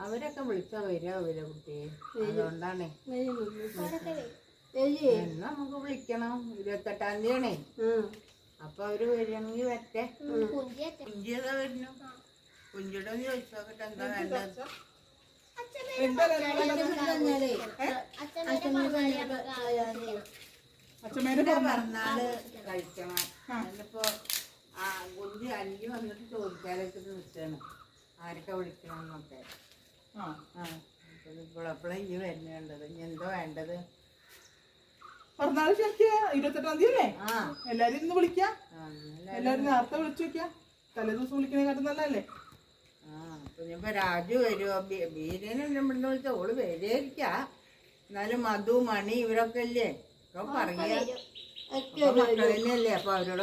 അവരൊക്കെ വിളിച്ചാ വരാവില്ല കുട്ടിയെ, അതുകൊണ്ടാണേ. നമുക്ക് വിളിക്കണം, 28-ാം തീയതിയാണേ. അപ്പൊ അവര് വരികയാണെങ്കിൽ വരട്ടെ. കുഞ്ചിയതാ വരുന്നു. കുഞ്ചിയുടെ ഒന്ന് ചോദിച്ചോക്കട്ടെ എന്താ വേണ്ടത്. പിറന്നാള് കഴിക്കണം. എന്നിപ്പോ കുഞ്ചി അഞ്ച് വന്നിട്ട് ചോദിക്കാനൊക്കെ നിൽക്കണം ആരൊക്കെ വിളിക്കണമെന്നൊക്കെ. ഇപ്പോഴെപ്പോഴും ഇനി വരുന്നുണ്ടത്. ഇനി എന്തോ വേണ്ടത്. പിറന്നാള് ശരിക്ക് 28-ാം തീയതി അല്ലേ? എല്ലാരും ഇന്ന് വിളിക്കാം. എല്ലാരും നേരത്തെ വിളിച്ചു വെക്കാം. തലേ ദിവസം വിളിക്കണേക്കാട്ടും നല്ലല്ലേ? ഇനിയിപ്പോ രാജു വരുമോ? ബീരനെ ഇവിടുന്ന് വിളിച്ച ഓള് വരെയിരിക്ക. എന്നാലും മധു, മണി ഇവരൊക്കെ അല്ലേ പറയാ, മക്കളല്ലേ. അപ്പൊ അവരോട്